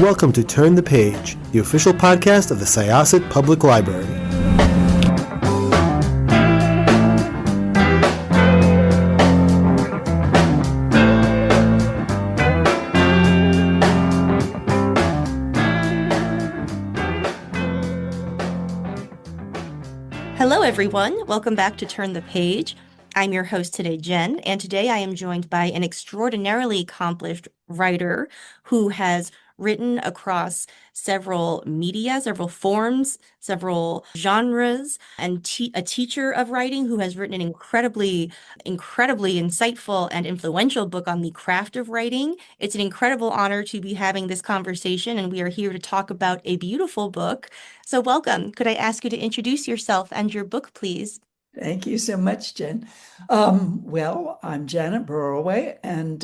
welcome to Turn the Page, the official podcast of the Syosset Public Library. Hello, everyone. Welcome back to Turn the Page. I'm your host today, Jen, and today I am joined by an extraordinarily accomplished writer who has written across several media, several forms, several genres, and a teacher of writing who has written an incredibly insightful and influential book on the craft of writing. It's an incredible honor to be having this conversation, and we are here to talk about a beautiful book. So welcome. Could I ask you to introduce yourself and your book, please? Thank you so much, Jen. Well, I'm Janet Burroway, and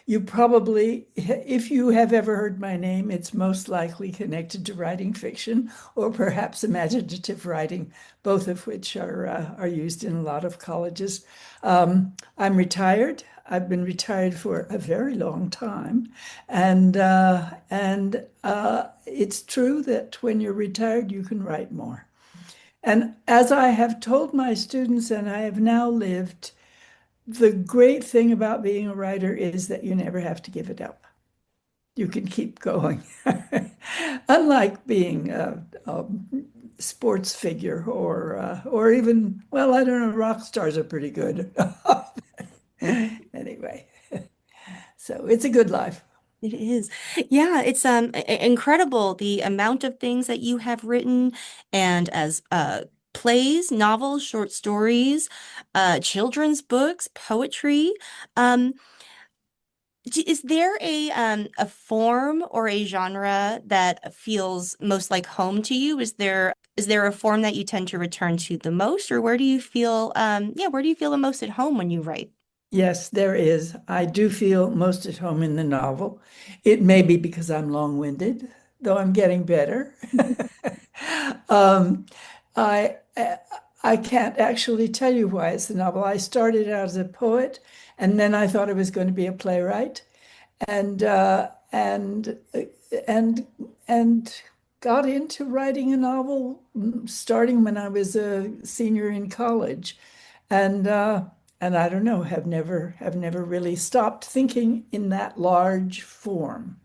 you probably, if you have ever heard my name, it's most likely connected to writing fiction or perhaps imaginative writing, both of which are used in a lot of colleges. I'm retired. I've been retired for a very long time, and it's true that when you're retired, you can write more. And as I have told my students, and I have now lived, the great thing about being a writer is that you never have to give it up. You can keep going. Unlike being a sports figure or even, well, I don't know, rock stars are pretty good. Anyway, so it's a good life. It is. Yeah, it's incredible the amount of things that you have written and as plays, novels, short stories, children's books, poetry. Um, is there a form or a genre that feels most like home to you? Is there a form that you tend to return to the most, or where do you feel where do you feel the most at home when you write? Yes, there is. I do feel most at home in the novel. It may be because I'm long-winded, though I'm getting better. Um, I I can't actually tell you why it's the novel. I started out as a poet, and then I thought I was going to be a playwright, and and and got into writing a novel starting when I was a senior in college, and and I don't know, have never really stopped thinking in that large form.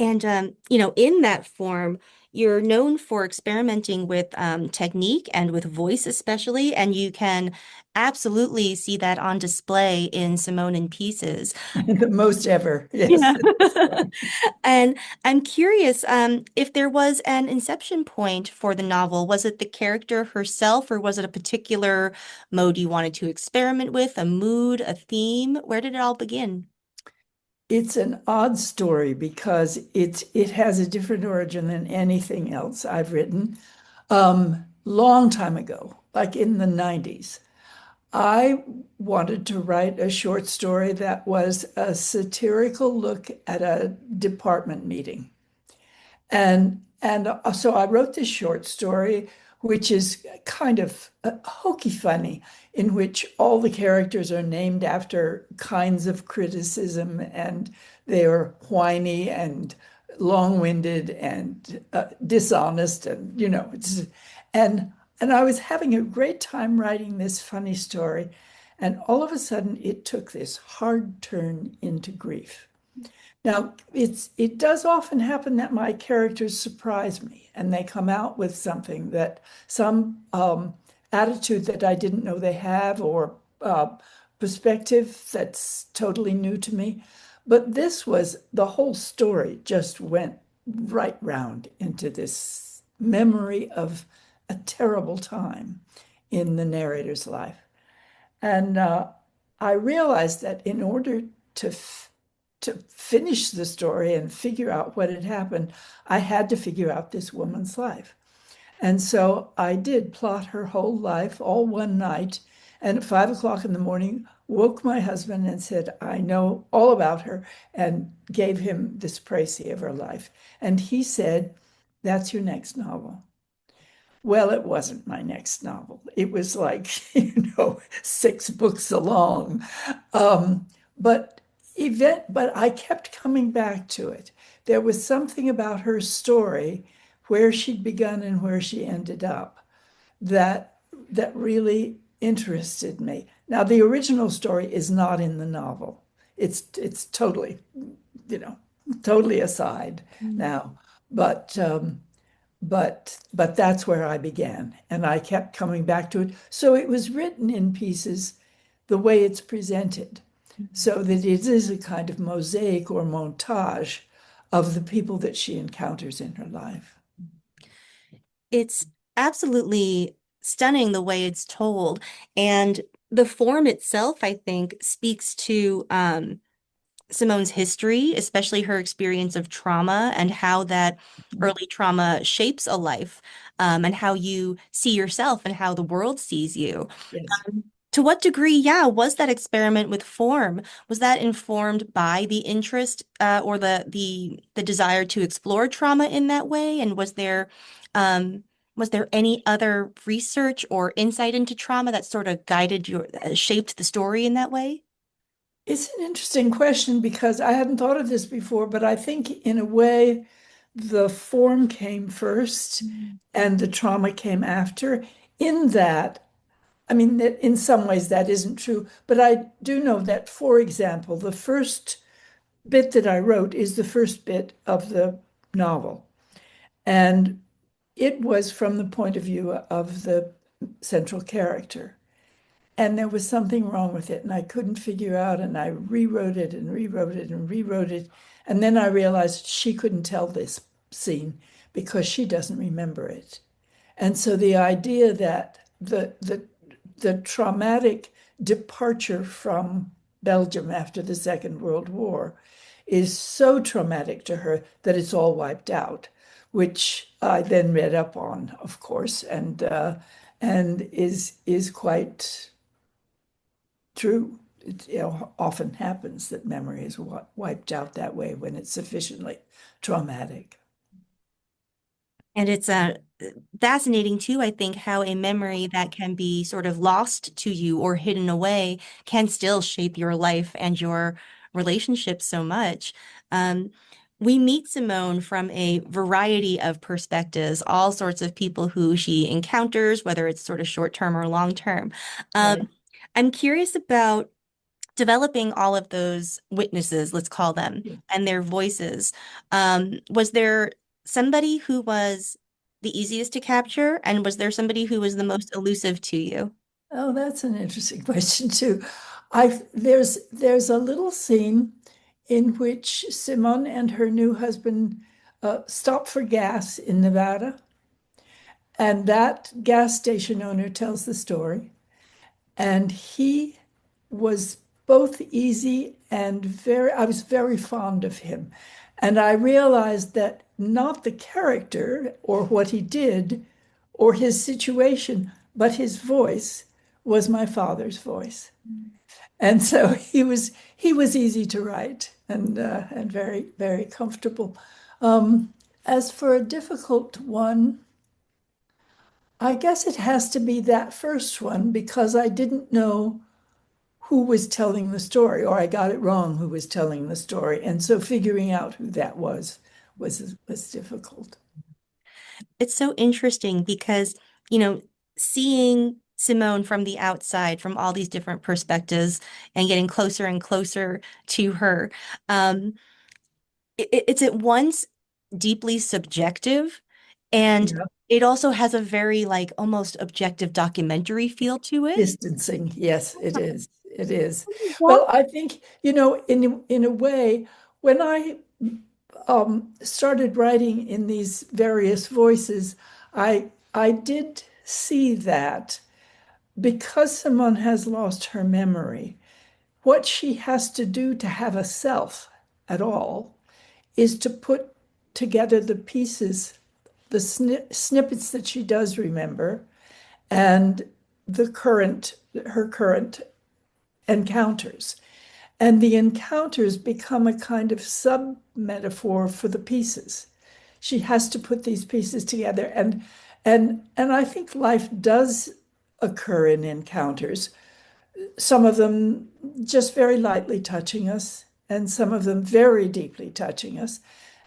And in that form, you're known for experimenting with technique and with voice especially, and you can absolutely see that on display in Simone in Pieces. The most ever, yes. Yeah. And I'm curious, if there was an inception point for the novel, was it the character herself, or was it a particular mode you wanted to experiment with, a mood, a theme? Where did it all begin? It's an odd story because it has a different origin than anything else I've written. Long time ago, like in the 90s, I wanted to write a short story that was a satirical look at a department meeting. And so I wrote this short story, which is kind of hokey funny, in which all the characters are named after kinds of criticism, and they are whiny and long-winded and dishonest, and and I was having a great time writing this funny story, and all of a sudden it took this hard turn into grief. Now, it does often happen that my characters surprise me and they come out with some attitude that I didn't know they have, or perspective that's totally new to me. But this was the whole story just went right round into this memory of a terrible time in the narrator's life. And I realized that in order to to finish the story and figure out what had happened, I had to figure out this woman's life. And so I did plot her whole life all one night. And at 5 o'clock in the morning, woke my husband and said, I know all about her, and gave him this précis of her life. And he said, that's your next novel. Well, it wasn't my next novel. It was like, 6 books along. But event, but I kept coming back to it. There was something about her story, where she'd begun and where she ended up, that really interested me. Now, the original story is not in the novel. It's totally, you know, totally aside Mm. now. But but that's where I began, and I kept coming back to it. So it was written in pieces the way it's presented, so that it is a kind of mosaic or montage of the people that she encounters in her life. It's absolutely stunning the way it's told. And the form itself, I think, speaks to Simone's history, especially her experience of trauma and how that early trauma shapes a life, and how you see yourself and how the world sees you. Yes. To what degree, yeah, was that experiment with form? Was that informed by the interest or the desire to explore trauma in that way? And was there any other research or insight into trauma that sort of guided your shaped the story in that way? It's an interesting question because I hadn't thought of this before, but I think in a way the form came first Mm. and the trauma came after. In that, I mean, in some ways that isn't true, but I do know that, for example, the first bit that I wrote is the first bit of the novel. And it was from the point of view of the central character. And there was something wrong with it, and I couldn't figure out, and I rewrote it and rewrote it and rewrote it. And then I realized she couldn't tell this scene because she doesn't remember it. And so the idea that the traumatic departure from Belgium after the Second World War is so traumatic to her that it's all wiped out, which I then read up on, of course, and is quite true. It, often happens that memory is wiped out that way when it's sufficiently traumatic. And it's fascinating too, I think, how a memory that can be sort of lost to you or hidden away can still shape your life and your relationships so much. Um, we meet Simone from a variety of perspectives, all sorts of people who she encounters, whether it's sort of short term or long term. Um, Right. I'm curious about developing all of those witnesses, let's call them, Yeah. and their voices. Was there somebody who was the easiest to capture, and was there somebody who was the most elusive to you? Oh, that's an interesting question too. There's a little scene in which Simone and her new husband stop for gas in Nevada, and that gas station owner tells the story. And he was both easy and I was very fond of him. And I realized that not the character or what he did or his situation, but his voice was my father's voice. And so he was easy to write and very, very comfortable. As for a difficult one, I guess it has to be that first one because I didn't know who was telling the story, or I got it wrong who was telling the story. And so figuring out who that was difficult. It's so interesting because, you know, seeing Simone from the outside, from all these different perspectives, and getting closer and closer to her, um, it's at once deeply subjective and Yeah. it also has a very like almost objective documentary feel to it. Distancing. Yes, it is. It is. Walk. Well, I think, in a way, when I started writing in these various voices, I did see that because someone has lost her memory, what she has to do to have a self at all is to put together the pieces, the snippets that she does remember, and her current encounters. And the encounters become a kind of sub metaphor for the pieces. She has to put these pieces together. And I think life does occur in encounters, some of them just very lightly touching us, and some of them very deeply touching us,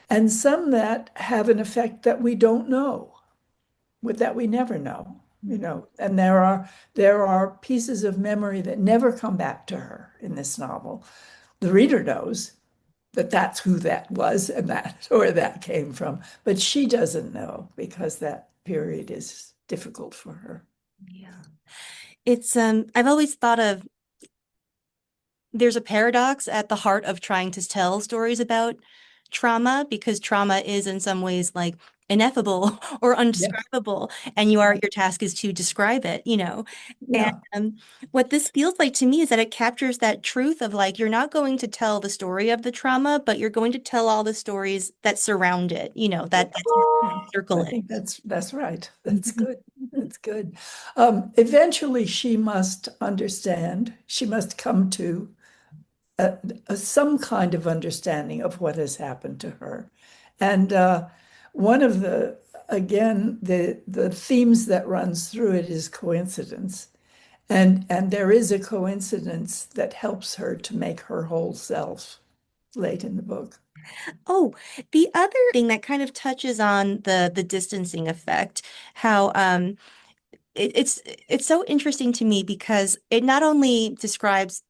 and some that have an effect that we don't know, that we never know, and there are pieces of memory that never come back to her in this novel. The reader knows that that's who that was and that where that came from, but she doesn't know because that period is difficult for her. Yeah. It's I've always thought of there's a paradox at the heart of trying to tell stories about trauma because trauma is in some ways like ineffable or Yes. undescribable, and your task is to describe it, you know. And Yeah. what this feels like to me is that it captures that truth of like you're not going to tell the story of the trauma, but you're going to tell all the stories that surround it, that circle I it. think that's right. That's good. That's good. Eventually, she must understand. She must come to some kind of understanding of what has happened to her. And one of the themes that runs through it is coincidence. And there is a coincidence that helps her to make her whole self late in the book. Oh, the other thing that kind of touches on the distancing effect, how it's so interesting to me because it not only describes,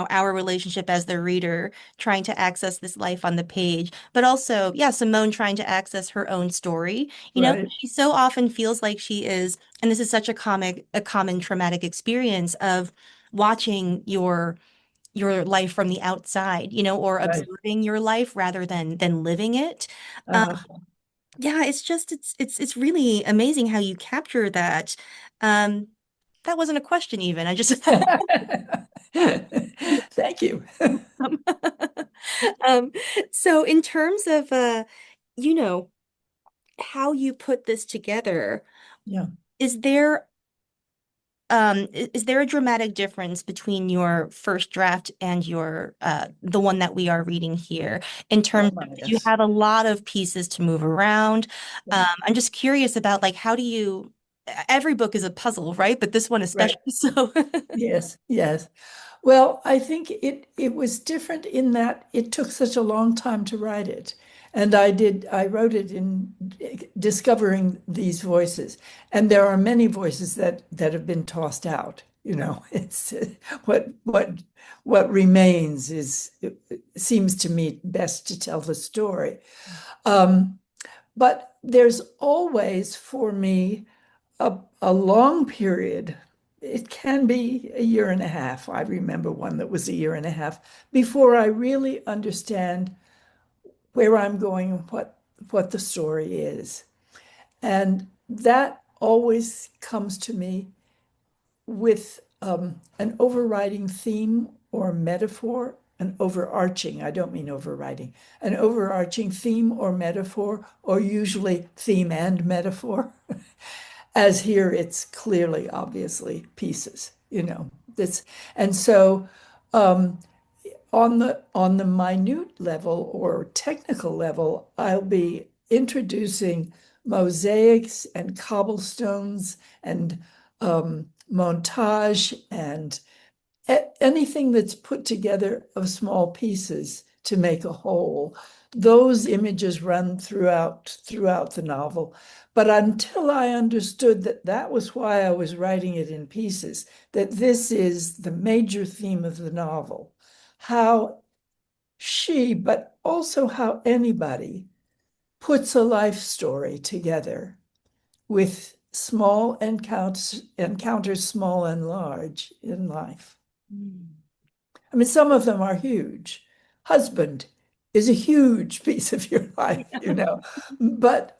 our relationship as the reader trying to access this life on the page, but also, yeah, Simone trying to access her own story. Right, She so often feels like she is, and this is such a common traumatic experience of watching your life from the outside, or right. observing your life rather than living it. Um, Uh, yeah, it's really amazing how you capture that. Um, that wasn't a question even. I just Thank you. um, so in terms of you know, how you put this together, Yeah. is there is there a dramatic difference between your first draft and your the one that we are reading here in Oh terms my, of you yes. have a lot of pieces to move around? Yeah. I'm just curious about like how do you every book is a puzzle, right? But this one Right. especially so. Yes. Yes. Well, I think it was different in that it took such a long time to write it. And I wrote it in discovering these voices. And there are many voices that have been tossed out. It's what remains is it seems to me best to tell the story. Um, but there's always for me a long period. It can be a year and a half. I remember one that was a year and a half before I really understand where I'm going and what the story is. And that always comes to me with an overriding theme or metaphor, an overarching, I don't mean overriding, an overarching theme or metaphor, or usually theme and metaphor. As here, it's clearly, obviously, pieces, this. And so um, on the minute level or technical level, I'll be introducing mosaics and cobblestones and montage and anything that's put together of small pieces to make a whole. Those images run throughout the novel. But until I understood that that was why I was writing it in pieces, that this is the major theme of the novel, how she, but also how anybody puts a life story together with small encounters small and large in life. I mean, some of them are huge. Husband is a huge piece of your life, But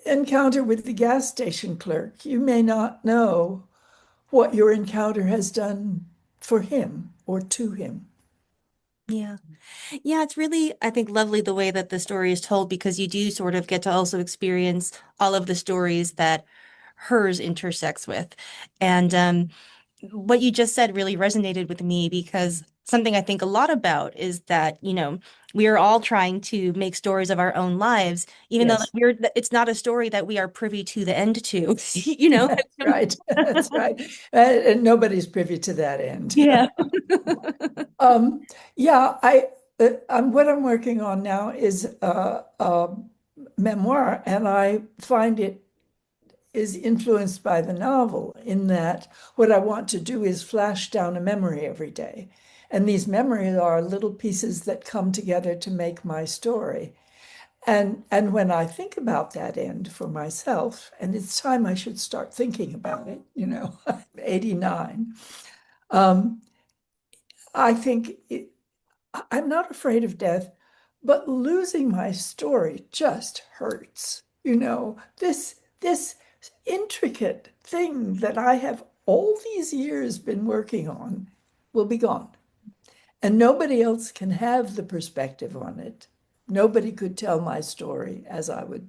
encounter with the gas station clerk, you may not know what your encounter has done for him or to him. Yeah. Yeah, it's really, I think, lovely the way that the story is told because you do sort of get to also experience all of the stories that hers intersects with. And what you just said really resonated with me because something I think a lot about is that, we are all trying to make stories of our own lives, even though Yes. it's not a story that we are privy to the end to, you know? That's right. That's right. And nobody's privy to that end. Yeah. Yeah, what I'm working on now is a memoir, and I find it is influenced by the novel in that what I want to do is flash down a memory every day. And these memories are little pieces that come together to make my story. And when I think about that end for myself, and it's time I should start thinking about it, I'm 89. I think I'm not afraid of death, but losing my story just hurts. This intricate thing that I have all these years been working on will be gone. And nobody else can have the perspective on it. Nobody could tell my story as I would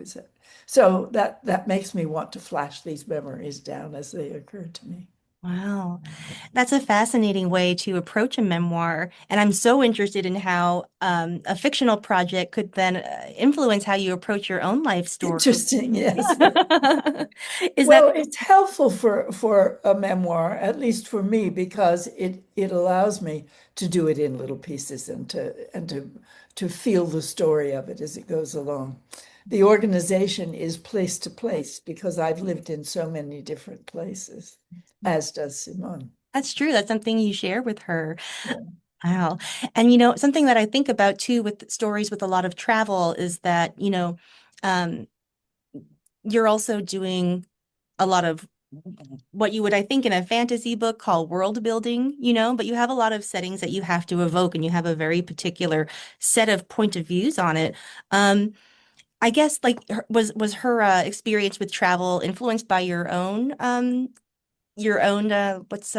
say. So that makes me want to flash these memories down as they occur to me. Wow. That's a fascinating way to approach a memoir. And I'm so interested in how a fictional project could then influence how you approach your own life story. Interesting, yes. Is Well, that it's helpful for a memoir, at least for me, because it allows me to do it in little pieces and to feel the story of it as it goes along. The organization is place to place because I've lived in so many different places, as does Simone. that's true? That's something you share with her. Yeah. Wow. And something that I think about too with stories with a lot of travel is that, um, you're also doing a lot of what you would, I think, in a fantasy book call world building, but you have a lot of settings that you have to evoke and you have a very particular set of point of views on it. I guess like was her experience with travel influenced by what's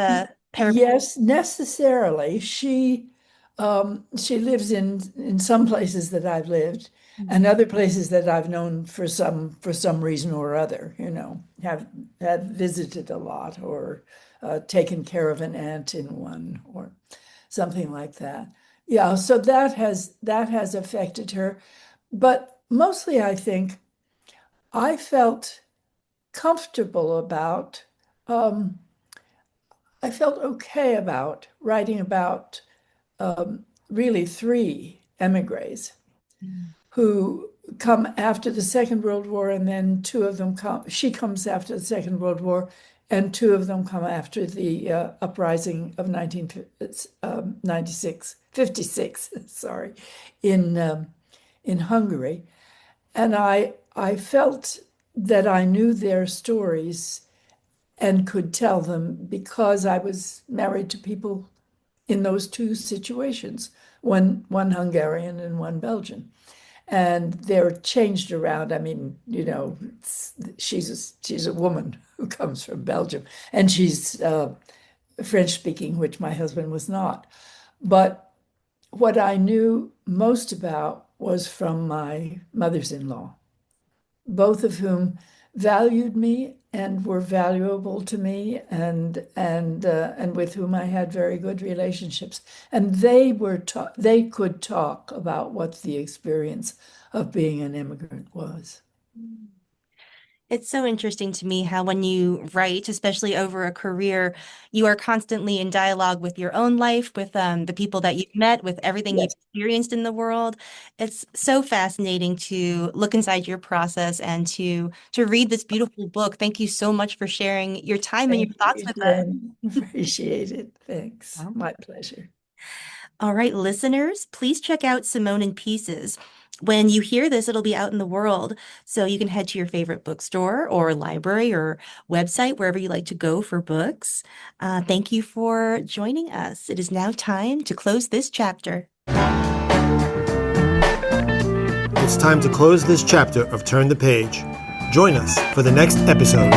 Yes, necessarily. She lives in some places that I've lived and other places that I've known for some reason or other, have visited a lot or taken care of an aunt in one or something like that. Yeah, so that has affected her. But mostly I think I felt comfortable about I felt okay about writing about really three emigres who come after the Second World War, and then two of them she comes after the Second World War, and two of them come after the uprising of 56, sorry, in Hungary. And I felt that I knew their stories and could tell them because I was married to people in those two situations, one Hungarian and one Belgian. And they're changed around. I mean, she's a woman who comes from Belgium, and she's French speaking, which my husband was not. But what I knew most about was from my mothers-in-law, both of whom valued me and were valuable to me, and with whom I had very good relationships. And they could talk about what the experience of being an immigrant was. It's so interesting to me how when you write, especially over a career, you are constantly in dialogue with your own life, with the people that you've met, with everything you've Yes. experienced in the world. It's so fascinating to look inside your process and to read this beautiful book. Thank you so much for sharing your time and your Thank thoughts you, with us. Jen. Appreciate it. Thanks. Wow. My pleasure. All right, listeners, please check out Simone in Pieces. When you hear this, it'll be out in the world. So you can head to your favorite bookstore or library or website, wherever you like to go for books. Thank you for joining us. It is now time to close this chapter. It's time to close this chapter of Turn the Page. Join us for the next episode.